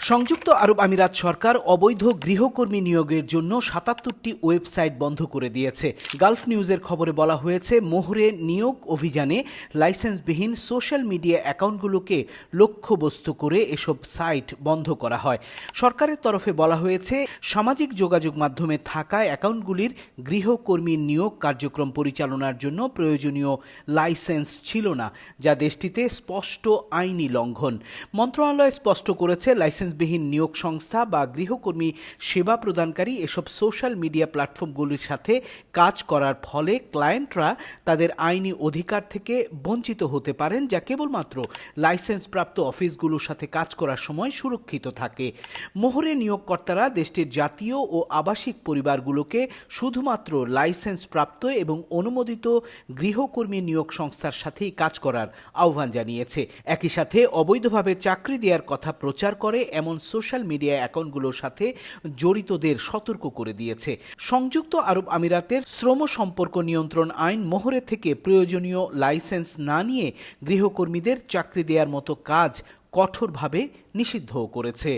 সংযুক্ত আরব আমিরাত সরকার অবৈধ গৃহকর্মী নিয়োগের জন্য ৭৭টি ওয়েবসাইট বন্ধ করে দিয়েছে। গালফ নিউজের খবরে বলা হয়েছে, মোহরে নিয়োগ অভিযানে লাইসেন্সবিহীন সোশ্যাল মিডিয়া অ্যাকাউন্টগুলোকে লক্ষ্যবস্তু করে এসব সাইট বন্ধ করা হয়। সরকারের তরফে বলা হয়েছে, সামাজিক যোগাযোগ মাধ্যমে থাকা অ্যাকাউন্টগুলির গৃহকর্মী নিয়োগ কার্যক্রম পরিচালনার জন্য প্রয়োজনীয় লাইসেন্স ছিল না, যা দেশটিতে স্পষ্ট আইনি লঙ্ঘন। মন্ত্রণালয় স্পষ্ট করেছে, লাইসেন্সবিহীন নিয়োগ সংস্থা বা গৃহকর্মী সেবা প্রদানকারী এসব সোশ্যাল মিডিয়া প্ল্যাটফর্মগুলির সাথে কাজ করার ফলে ক্লায়েন্টরা তাদের আইনি অধিকার থেকে বঞ্চিত হতে পারেন, যা কেবলমাত্র লাইসেন্সপ্রাপ্ত অফিসগুলোর সাথে কাজ করার সময় সুরক্ষিত থাকে। মোহরে নিয়োগকর্তারা দেশটির জাতীয় ও আবাসিক পরিবারগুলোকে শুধুমাত্র লাইসেন্সপ্রাপ্ত এবং অনুমোদিত গৃহকর্মী নিয়োগ সংস্থার সাথেই কাজ করার আহ্বান জানিয়েছে। একই সাথে অবৈধভাবে চাকরি দেওয়ার কথা প্রচার করে এমন সোশ্যাল মিডিয়া অ্যাকাউন্টগুলোর সাথে জড়িতদের সতর্ক করে দিয়েছে। সংযুক্ত আরব আমিরাতের শ্রম সম্পর্ক নিয়ন্ত্রণ আইন মোহরে থেকে প্রয়োজনীয় লাইসেন্স না নিয়ে গৃহকর্মীদের চাকরি দেওয়ার মতো কাজ কঠোরভাবে নিষিদ্ধ করেছে।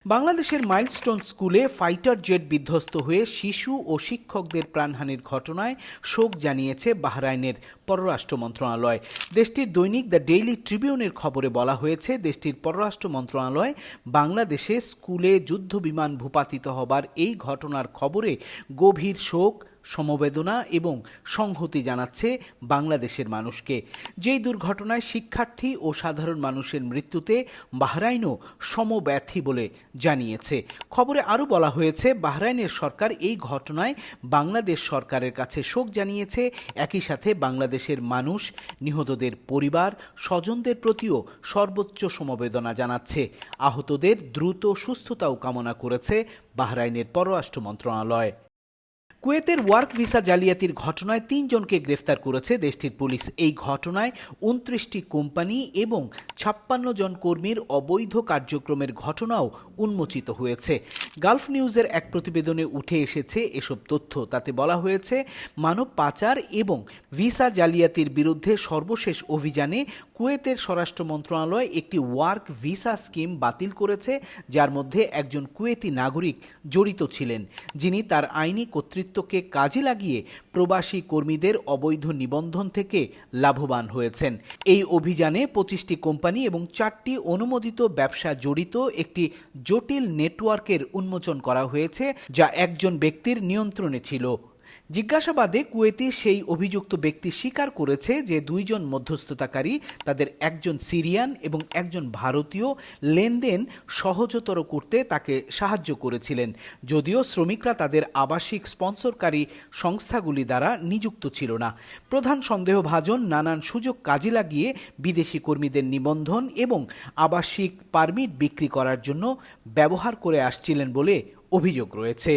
বাংলাদেশের মাইলস্টোন স্কুলে ফাইটার জেট বিধ্বস্ত হয়ে শিশু ও শিক্ষকদের প্রাণহানির ঘটনায় শোক জানিয়েছে বাহরাইনের পররাষ্ট্র মন্ত্রণালয়। দেশটির দৈনিক দ্য ডেইলি ট্রিবিউনের খবরে বলা হয়েছে, দেশটির পররাষ্ট্র মন্ত্রণালয় বাংলাদেশে স্কুলে যুদ্ধবিমান ভূপাতিত হবার এই ঘটনার খবরে গভীর শোক, সমবেদনা এবং সংহতি জানাচ্ছে বাংলাদেশের মানুষকে। যেই দুর্ঘটনায় শিক্ষার্থী ও সাধারণ মানুষের মৃত্যুতে বাহরাইনও সমব্যথী বলে জানিয়েছে। খবরে আরও বলা হয়েছে, বাহরাইনের সরকার এই ঘটনায় বাংলাদেশ সরকারের কাছে শোক জানিয়েছে। একই সাথে বাংলাদেশের মানুষ, নিহতদের পরিবার, স্বজনদের প্রতিও সর্বোচ্চ সমবেদনা জানাচ্ছে। আহতদের দ্রুত সুস্থতাও কামনা করেছে বাহরাইনের পররাষ্ট্র মন্ত্রণালয়। কুয়েতের ওয়ার্ক ভিসা জালিয়াতির ঘটনায় ৩ জনকে গ্রেফতার করেছে দেশটির পুলিশ। এই ঘটনায় ২৯টি কোম্পানি এবং ৫৬ জন কর্মীর অবৈধ কার্যক্রমের ঘটনাও উন্মোচিত হয়েছে। গালফ নিউজের এক প্রতিবেদনে উঠে এসেছে এসব তথ্য। তাতে বলা হয়েছে, মানব পাচার এবং ভিসা জালিয়াতির বিরুদ্ধে সর্বশেষ অভিযানে কুয়েতের স্বরাষ্ট্র মন্ত্রণালয় একটি ওয়ার্ক ভিসা স্কিম বাতিল করেছে, যার মধ্যে একজন কুয়েতি নাগরিক জড়িত ছিলেন, যিনি তার আইনি কর্তৃত্বকে কাজে লাগিয়ে প্রবাসী কর্মীদের অবৈধ নিবন্ধন থেকে লাভবান হয়েছেন। এই অভিযানে ২৫টি কোম্পানি এবং ৪টি অনুমোদিত ব্যবসা জড়িত একটি জটিল নেটওয়ার্কের উন্মোচন করা হয়েছে, যা একজন ব্যক্তির নিয়ন্ত্রণে ছিল। জিজ্ঞাসাবাদে কুয়েতি সেই অভিযুক্ত ব্যক্তি স্বীকার করেছে যে ২ জন মধ্যস্থতাকারী, তাদের একজন সিরিয়ান এবং একজন ভারতীয়, লেনদেন সহজতর করতে তাকে সাহায্য করেছিলেন, যদিও শ্রমিকরা তাদের আবাসিক স্পন্সরকারী সংস্থাগুলি দ্বারা নিযুক্ত ছিল না। প্রধান সন্দেহভাজন নানান সুযোগ কাজে লাগিয়ে বিদেশি কর্মীদের নিবন্ধন এবং আবাসিক পারমিট বিক্রি করার জন্য ব্যবহার করে আসছিলেন বলে অভিযোগ রয়েছে।